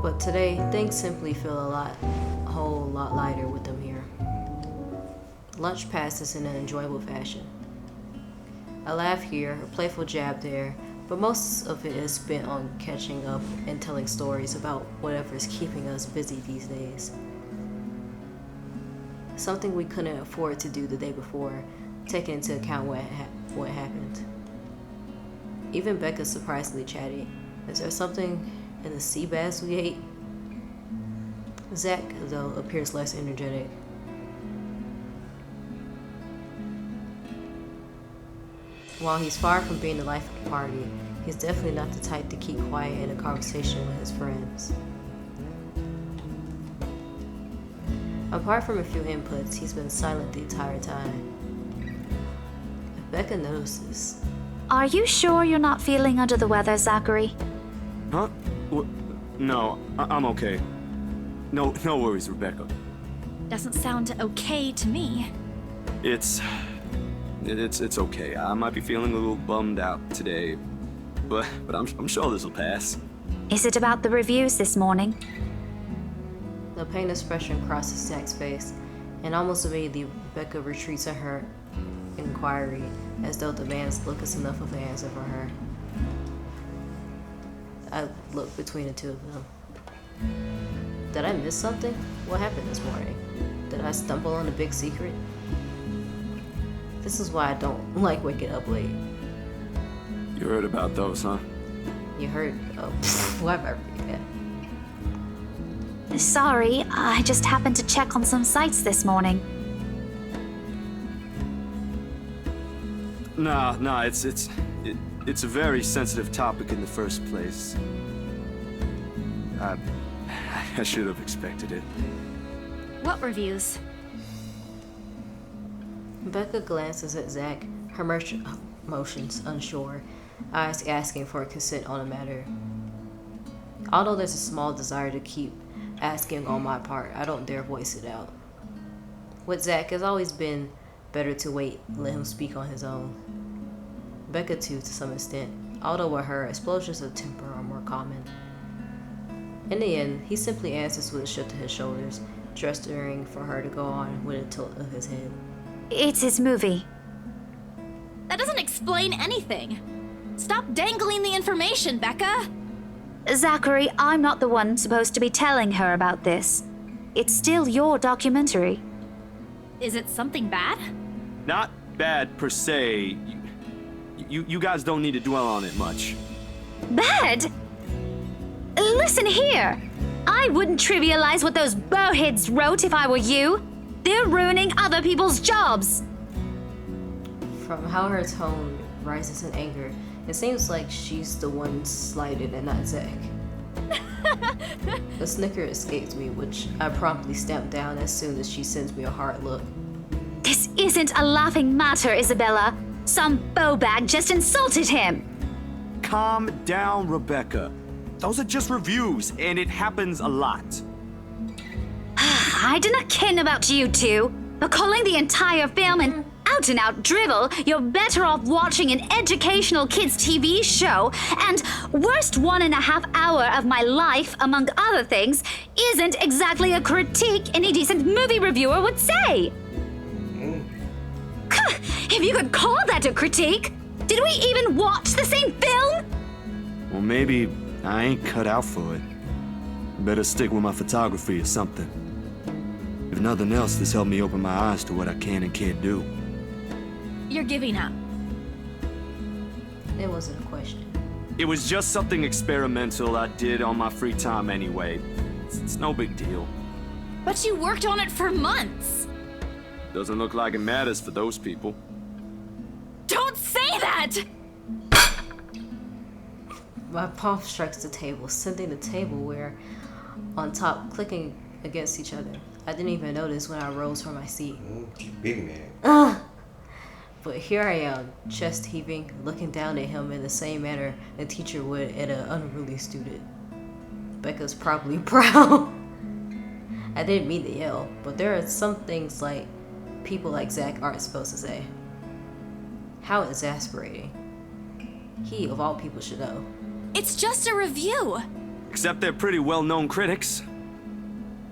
But today, things simply feel a whole lot lighter with them here. Lunch passes in an enjoyable fashion. A laugh here, a playful jab there, but most of it is spent on catching up and telling stories about whatever's keeping us busy these days. Something we couldn't afford to do the day before, taking into account what happened. Even Becca's surprisingly chatty. Is there something in the sea bass we ate? Zach, though, appears less energetic. While he's far from being the life of the party, He's definitely not the type to keep quiet in a conversation with his friends. Apart from a few inputs, he's been silent the entire time. If Becca notices... Are you sure you're not feeling under the weather, Zachary? Huh? No, I'm okay. No worries, Rebecca. Doesn't sound okay to me. It's okay. I might be feeling a little bummed out today, but I'm sure this will pass. Is it about the reviews this morning? The pain expression crosses Zach's face, and almost immediately Becca retreats at her inquiry, as though the man's look is enough of an answer for her. I look between the two of them. Did I miss something? What happened this morning? Did I stumble on a big secret? This is why I don't like waking up late. You heard about those, huh? You heard? Oh, whatever. Yeah. Sorry, I just happened to check on some sites this morning. Nah, it's a very sensitive topic in the first place. I should have expected it. What reviews? Becca glances at Zach, her motions unsure, eyes asking for consent on the matter. Although there's a small desire to keep asking on my part, I don't dare voice it out. With Zach, it's always been better to wait and let him speak on his own. Becca too, to some extent, although with her, explosions of temper are more common. In the end, he simply answers with a shift of his shoulders, gesturing for her to go on with a tilt of his head. It's his movie. That doesn't explain anything. Stop dangling the information, Becca! Zachary, I'm not the one supposed to be telling her about this. It's still your documentary. Is it something bad? Not bad per se. You guys don't need to dwell on it much. Bad? Listen here. I wouldn't trivialize what those bowheads wrote if I were you. They're ruining other people's jobs. From how her tone rises in anger, it seems like she's the one slighted and not Zach. A snicker escapes me, which I promptly stamp down as soon as she sends me a hard look. This isn't a laughing matter, Isabella. Some bowbag just insulted him. Calm down, Rebecca. Those are just reviews, and it happens a lot. I do not ken about you two, but calling the entire film an out-and-out drivel, you're better off watching an educational kids' TV show, and worst 1.5 hour of my life, among other things, isn't exactly a critique any decent movie reviewer would say. If you could call that a critique, did we even watch the same film? Well, maybe I ain't cut out for it. Better stick with my photography or something. If nothing else, this helped me open my eyes to what I can and can't do. You're giving up. It wasn't a question. It was just something experimental I did on my free time anyway. It's no big deal. But you worked on it for months. Doesn't look like it matters for those people. Don't say that! My palm strikes the table, sending the tableware on top clicking against each other. I didn't even notice when I rose from my seat. Big man. But here I am, chest heaving, looking down at him in the same manner a teacher would at an unruly student. Becca's probably proud. I didn't mean to yell, but there are some things like people like Zach aren't supposed to say. How exasperating. He, of all people, should know. It's just a review. Except they're pretty well-known critics.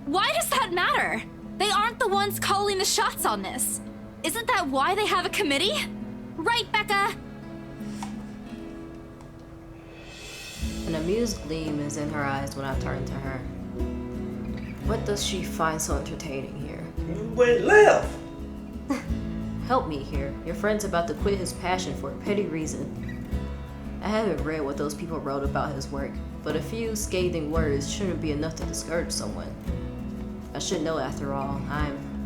Why does that matter? They aren't the ones calling the shots on this. Isn't that why they have a committee? Right, Becca? An amused gleam is in her eyes when I turn to her. What does she find so entertaining here? Wait, left! Help me here. Your friend's about to quit his passion for a petty reason. I haven't read what those people wrote about his work, but a few scathing words shouldn't be enough to discourage someone. I should know after all.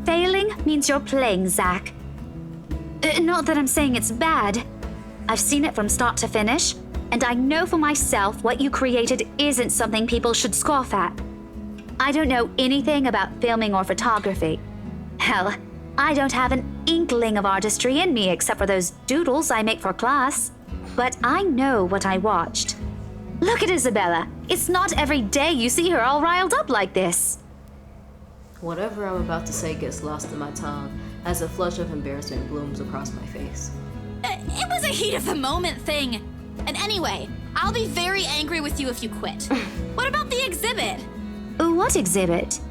Failing means you're playing, Zach. Not that I'm saying it's bad. I've seen it from start to finish, and I know for myself what you created isn't something people should scoff at. I don't know anything about filming or photography. Hell, I don't have an inkling of artistry in me except for those doodles I make for class. But I know what I watched. Look at Isabella. It's not every day you see her all riled up like this. Whatever I'm about to say gets lost in my tongue as a flush of embarrassment blooms across my face. It was a heat of the moment thing. And anyway, I'll be very angry with you if you quit. What about the exhibit? What exhibit?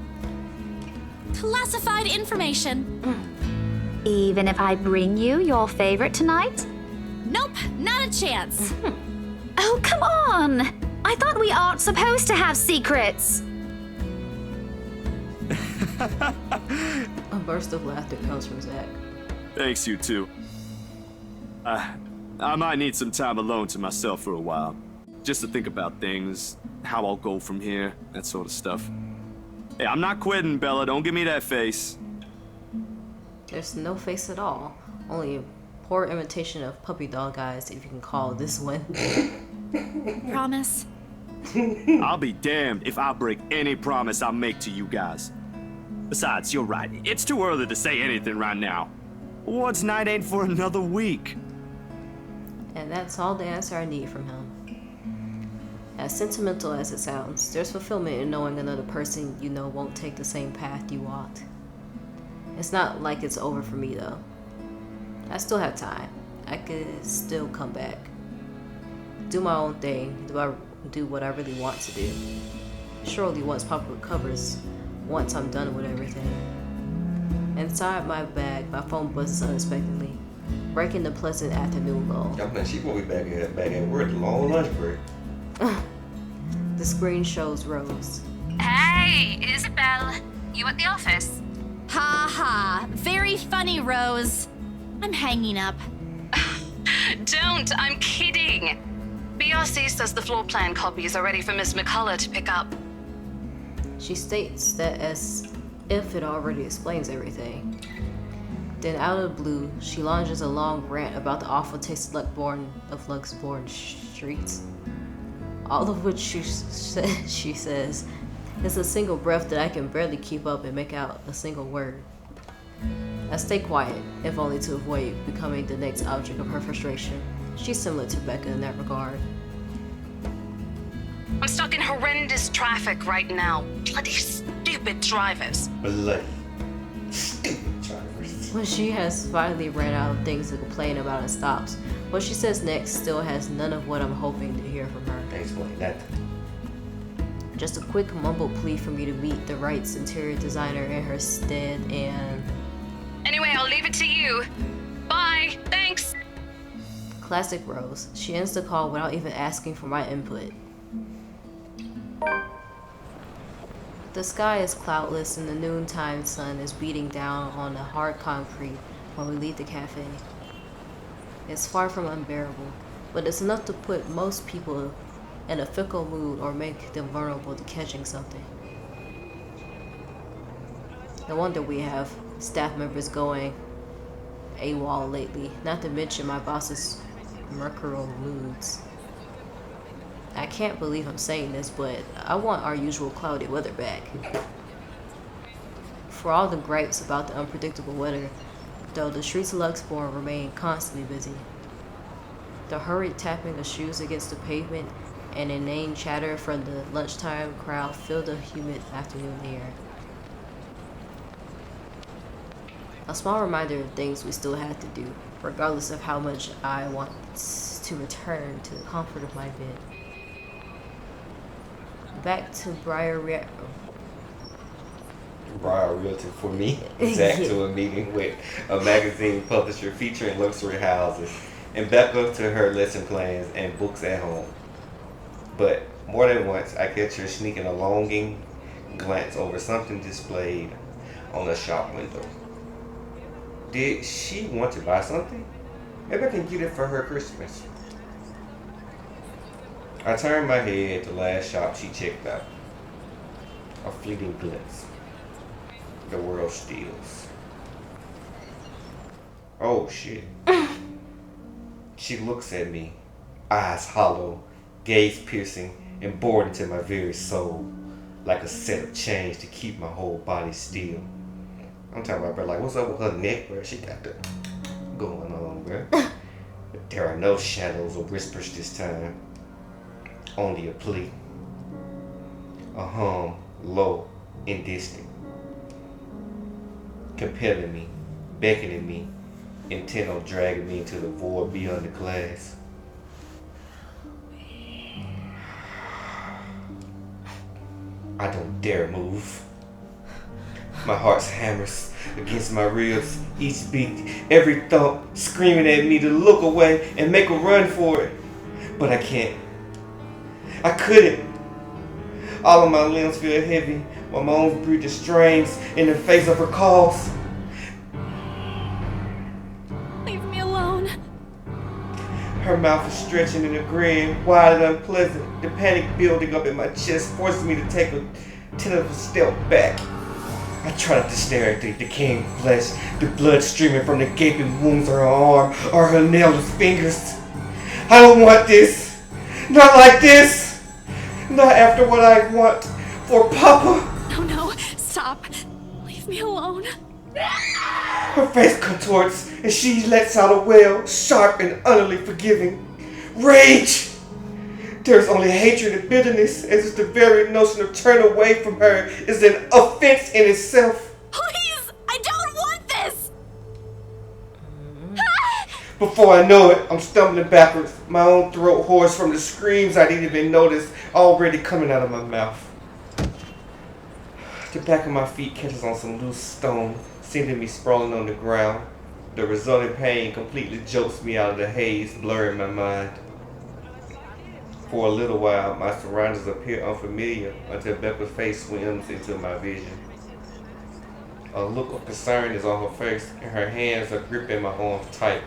Classified information. Even if I bring you your favorite tonight? Nope, not a chance. Oh, come on! I thought we aren't supposed to have secrets. A burst of laughter comes from Zach. Thanks, you two. I might need some time alone to myself for a while. Just to think about things, how I'll go from here, that sort of stuff. Hey, I'm not quitting, Bella. Don't give me that face. There's no face at all. Only a poor imitation of puppy dog eyes, if you can call this one. Promise? I'll be damned if I break any promise I make to you guys. Besides, you're right. It's too early to say anything right now. Awards night ain't for another week. And that's all the answer I need from him. As sentimental as it sounds, there's fulfillment in knowing another person you know won't take the same path you walked. It's not like it's over for me though. I still have time. I could still come back. Do my own thing. Do what I really want to do. Surely once Papa recovers, once I'm done with everything. Inside my bag, my phone buzzes unexpectedly, breaking the pleasant afternoon lull. Y'all man, she will be back at work. Long lunch break. The screen shows Rose. Hey, Isabel. You at the office? Ha ha. Very funny, Rose. I'm hanging up. Don't, I'm kidding. BRC says the floor plan copies are ready for Miss McCullough to pick up. She states that as if it already explains everything. Then out of the blue, she launches a long rant about the awful taste of Luxborn streets. All of which she says is a single breath that I can barely keep up and make out a single word. I stay quiet, if only to avoid becoming the next object of her frustration. She's similar to Becca in that regard. I'm stuck in horrendous traffic right now. Bloody stupid drivers. Bloody stupid drivers. When she has finally ran out of things to complain about and stops, what she says next still has none of what I'm hoping to hear from her. Explain that. Just a quick mumbled plea for me to meet the right interior designer in her stead and... Anyway, I'll leave it to you. Bye, thanks. Classic Rose. She ends the call without even asking for my input. The sky is cloudless and the noontime sun is beating down on the hard concrete when we leave the cafe. It's far from unbearable, but it's enough to put most people in a fickle mood or make them vulnerable to catching something. No wonder we have staff members going AWOL lately, not to mention my boss's mercurial moods. I can't believe I'm saying this, but I want our usual cloudy weather back. For all the gripes about the unpredictable weather, though, the streets of Luxborn remain constantly busy. The hurried tapping of shoes against the pavement and inane chatter from the lunchtime crowd fill the humid afternoon air. A small reminder of things we still have to do, regardless of how much I want to return to the comfort of my bed. Back to Briar Realty for me. Zach to a meeting with a magazine publisher featuring luxury houses, and Becca to her lesson plans and books at home. But more than once, I catch her sneaking a longing glance over something displayed on the shop window. Did she want to buy something? Maybe I can get it for her Christmas. I turned my head to the last shop she checked out. A fleeting glimpse. The world steals. Oh shit. She looks at me. eyes hollow, gaze piercing, and bored into my very soul, like a set of chains to keep my whole body still. I'm talking about, bro, like, what's up with her neck, bro? She got the going on, bro. There are no shadows or whispers this time, only a plea, a hum, low and distant, compelling me, beckoning me, intent on dragging me into the void beyond the glass. I don't dare move. My heart hammers against my ribs, each beat, every thump, screaming at me to look away and make a run for it. But I can't. I couldn't. All of my limbs feel heavy while my own breathing strains in the face of her calls. Leave me alone. Her mouth is stretching in a grin, wild and unpleasant. The panic building up in my chest forces me to take a tentative step back. I try not to stare at the decaying flesh, the blood streaming from the gaping wounds on her arm or her nailless fingers. I don't want this. Not like this. Not after what I want for Papa. No, stop. Leave me alone. Her face contorts and she lets out a wail, sharp and utterly forgiving. Rage! There's only hatred and bitterness, as if the very notion of turning away from her is an offense in itself. Please! I don't want this! Before I know it, I'm stumbling backwards, my own throat hoarse from the screams I didn't even notice already coming out of my mouth. The back of my feet catches on some loose stone, sending me sprawling on the ground. The resulting pain completely jolts me out of the haze, blurring my mind. For a little while, my surroundings appear unfamiliar until Becca's face swims into my vision. A look of concern is on her face, and her hands are gripping my arms tight.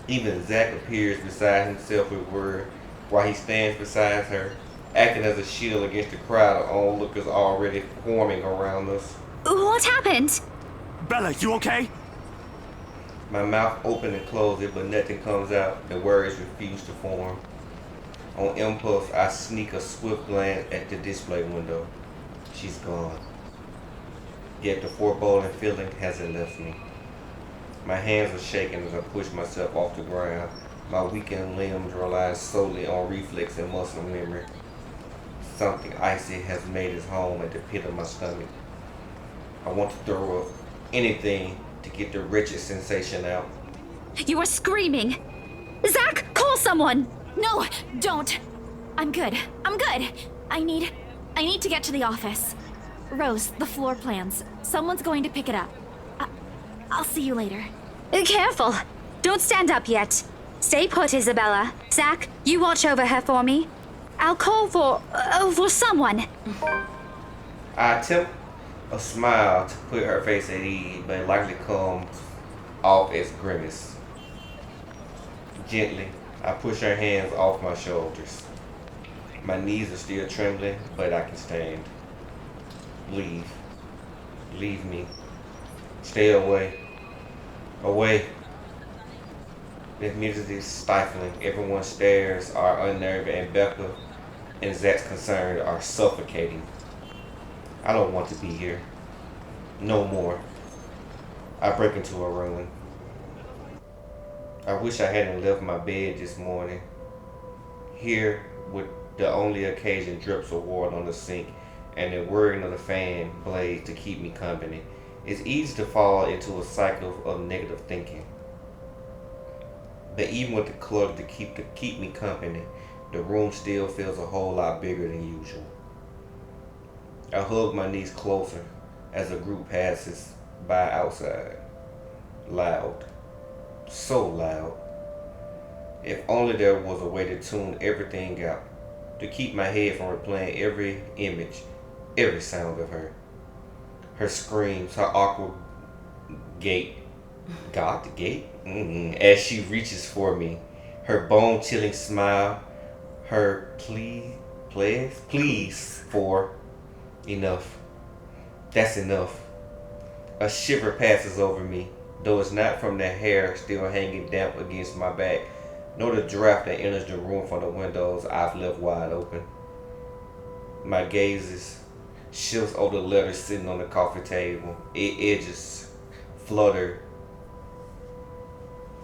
Even Zach appears beside himself with worry, while he stands beside her, acting as a shield against the crowd of onlookers already forming around us. What happened? Bella, you okay? My mouth open and closes, but nothing comes out. The words refuse to form. On impulse, I sneak a swift glance at the display window. She's gone. Yet the foreboding feeling hasn't left me. My hands are shaking as I push myself off the ground. My weakened limbs rely solely on reflex and muscle memory. Something icy has made its home at the pit of my stomach. I want to throw up anything to get the wretched sensation out. You were screaming. Zach, call someone! No, don't. I'm good. I need to get to the office. Rose, the floor plans. Someone's going to pick it up. I'll see you later. Careful. Don't stand up yet. Stay put, Isabella. Zach, you watch over her for me. I'll call for someone. I attempt a smile to put her face at ease, but it likely comes off as grimace. Gently, I push her hands off my shoulders. My knees are still trembling, but I can stand. Leave. Leave me. Stay away. Away. The music is stifling. Everyone's stares are unnerving, and Becca and Zach's concerns are suffocating. I don't want to be here. No more. I break into a room. I wish I hadn't left my bed this morning. Here, with the only occasion drips of water on the sink and the whirring of the fan blade to keep me company, it's easy to fall into a cycle of negative thinking. But even with the clutter to keep me company, the room still feels a whole lot bigger than usual. I hug my knees closer as the group passes by outside. Loud. So loud. If only there was a way to tune everything out, to keep my head from replaying every image, every sound of her. Her screams, her awkward gait, as she reaches for me, her bone-chilling smile, her please for enough. That's enough. A shiver passes over me, though it's not from the hair still hanging damp against my back, Nor the draft that enters the room from the windows I've left wide open. My gazes shifts over the letters sitting on the coffee table. Its edges flutter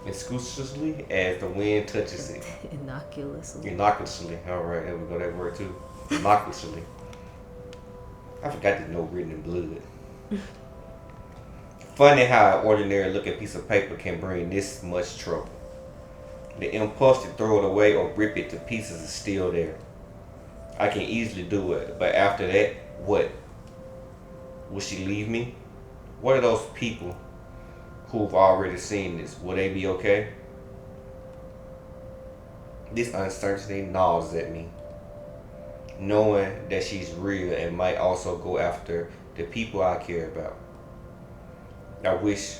exclusively as the wind touches it. Innocuously. Innocuously. Alright, there we go, that word too. Innocuously. I forgot to know written in blood. Funny how an ordinary looking piece of paper can bring this much trouble. The impulse to throw it away or rip it to pieces is still there. I can easily do it, but after that, what? Will she leave me? What are those people who've already seen this? Will they be okay? This uncertainty gnaws at me, knowing that she's real and might also go after the people I care about. I wish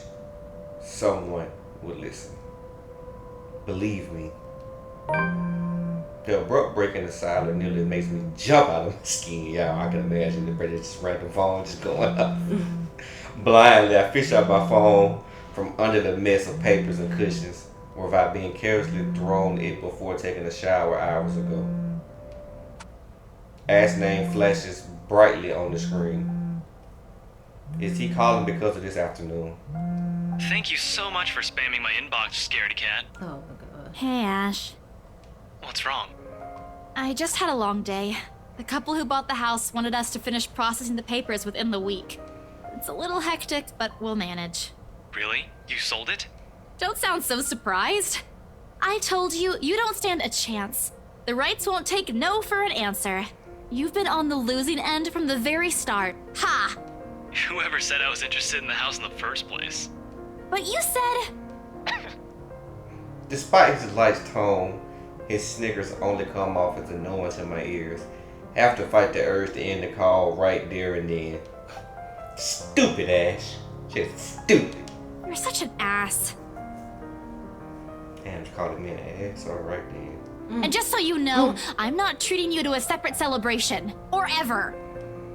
someone would listen. Believe me. The abrupt break in the silence nearly makes me jump out of my skin, y'all. I can imagine the brother just random phone just going up. Blindly, I fish out my phone from under the mess of papers and cushions, without being carelessly thrown it before taking a shower hours ago. Ash's name flashes brightly on the screen. Is he calling because of this afternoon? Thank you so much for spamming my inbox, Scaredy Cat. Oh my god. Hey, Ash. What's wrong? I just had a long day. The couple who bought the house wanted us to finish processing the papers within the week. It's a little hectic, but we'll manage. Really? You sold it? Don't sound so surprised. I told you, you don't stand a chance. The rights won't take no for an answer. You've been on the losing end from the very start. Ha! Whoever said I was interested in the house in the first place? But you said... Despite his light tone, his snickers only come off as annoying to my ears. Have to fight the urge to end the call right there and then. Stupid, Ash. Just stupid. You're such an ass. Damn, calling me an ass. Alright then. And just so you know, I'm not treating you to a separate celebration. Or ever.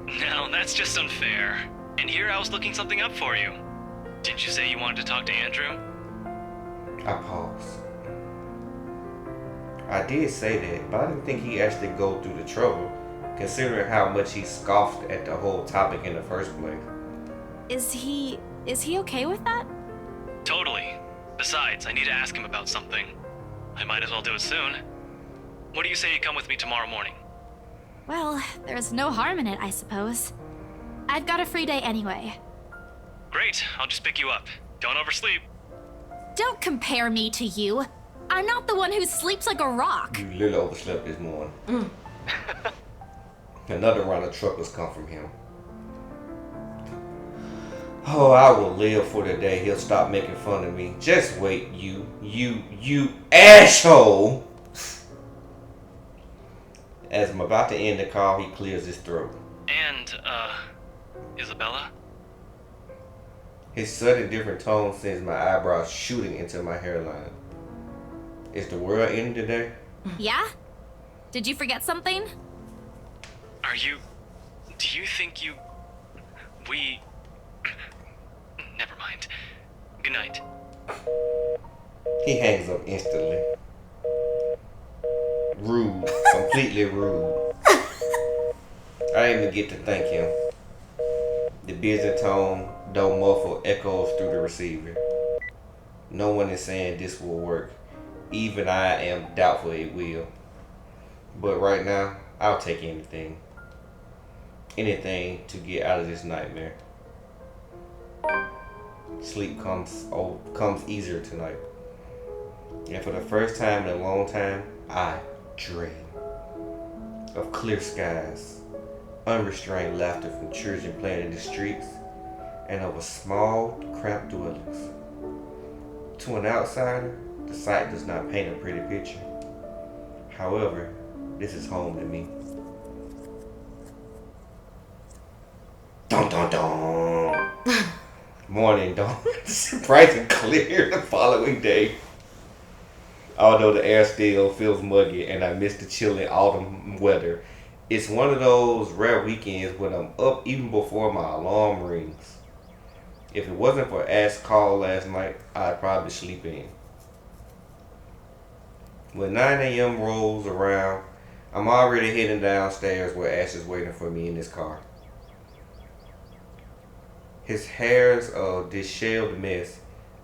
No, that's just unfair. And here I was looking something up for you. Didn't you say you wanted to talk to Andrew? I paused. I did say that, but I didn't think he'd actually go through the trouble, considering how much he scoffed at the whole topic in the first place. Is he okay with that? Totally. Besides, I need to ask him about something. I might as well do it soon. What do you say you come with me tomorrow morning? Well, there's no harm in it, I suppose. I've got a free day anyway. Great, I'll just pick you up. Don't oversleep. Don't compare me to you. I'm not the one who sleeps like a rock. You literally overslept this morning. Another round of truckers come from him. Oh, I will live for the day he'll stop making fun of me. Just wait, you asshole! As I'm about to end the call, he clears his throat. And, Isabella? His sudden different tone sends my eyebrows shooting into my hairline. Is the world ending today? Yeah? Did you forget something? Do you think we... Never mind. Good night. He hangs up instantly. Rude. Completely rude. I didn't even get to thank him. The busy tone, though muffled, echoes through the receiver. No one is saying this will work. Even I am doubtful it will. But right now, I'll take anything. Anything to get out of this nightmare. Sleep comes easier tonight. And for the first time in a long time, I dream of clear skies, unrestrained laughter from children playing in the streets, and of a small, cramped dwellings. To an outsider, the sight does not paint a pretty picture. However, this is home to me. Dun dun dun! Morning dawn, bright and clear the following day. Although the air still feels muggy and I miss the chilly autumn weather, it's one of those rare weekends when I'm up even before my alarm rings. If it wasn't for Ash's call last night, I'd probably sleep in. When 9 a.m. rolls around, I'm already heading downstairs where Ash is waiting for me in his car. His hair's a disheveled mess,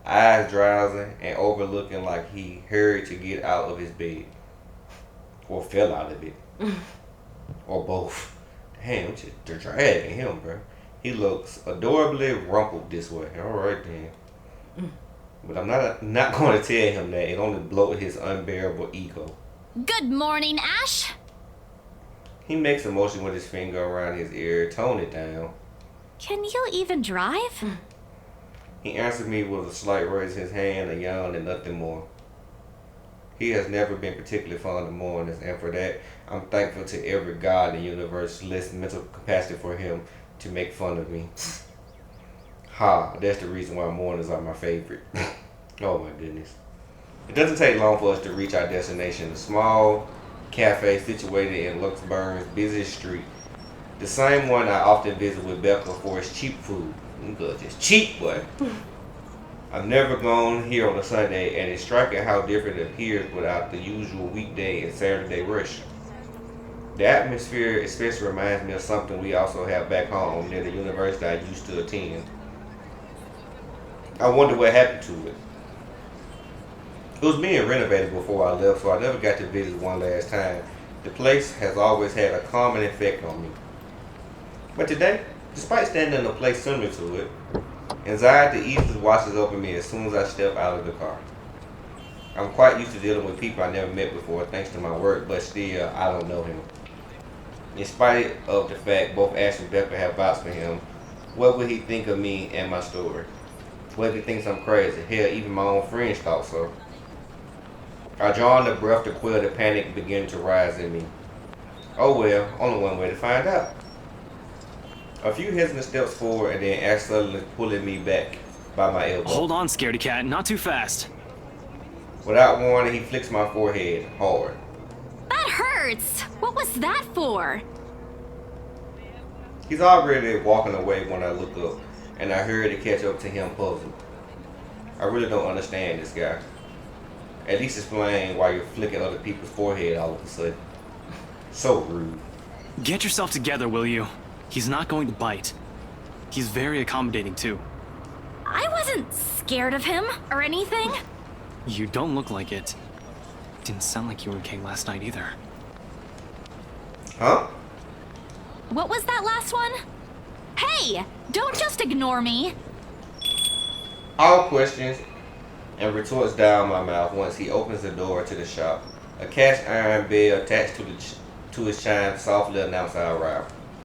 eyes drowsy and overlooking like he hurried to get out of his bed. Or fell out of it. Or both. Damn, they're dragging him, bro. He looks adorably rumpled this way. Alright then. But I'm not going to tell him that. It only bloated his unbearable ego. Good morning, Ash. He makes a motion with his finger around his ear, tone it down. Can you even drive? He answered me with a slight raise of his hand, a yawn, and nothing more. He has never been particularly fond of mornings, and for that, I'm thankful to every god in the universe less mental capacity for him to make fun of me. Ha, that's the reason why mornings are my favorite. Oh my goodness. It doesn't take long for us to reach our destination, a small cafe situated in Luxembourg's busiest street. The same one I often visit with Becca for its cheap food. Because it's cheap, boy. I've never gone here on a Sunday, and it's striking how different it appears without the usual weekday and Saturday rush. The atmosphere especially reminds me of something we also have back home near the university I used to attend. I wonder what happened to it. It was being renovated before I left, so I never got to visit one last time. The place has always had a calming effect on me. But today, despite standing in a place similar to it, anxiety easily washes over me as soon as I step out of the car. I'm quite used to dealing with people I never met before thanks to my work, but still, I don't know him. In spite of the fact both Ash and Becca have vouched for him, what would he think of me and my story? What if he thinks I'm crazy? Hell, even my own friends thought so. I draw on the breath to quell the panic beginning to rise in me. Oh well, only one way to find out. A few hesitant steps forward and then Ash suddenly pulling me back by my elbow. Hold on, scaredy cat, not too fast. Without warning, he flicks my forehead hard. That hurts. What was that for? He's already walking away when I look up, and I hurry to catch up to him puzzled. I really don't understand this guy. At least explain why you're flicking other people's forehead all of a sudden. So rude. Get yourself together, will you? He's not going to bite. He's very accommodating, too. I wasn't scared of him or anything. You don't look like it. Didn't sound like you were okay last night either. Huh? What was that last one? Hey, don't just ignore me. All questions and retorts down my mouth once he opens the door to the shop. A cast iron bell attached to his chime softly announces our arrival.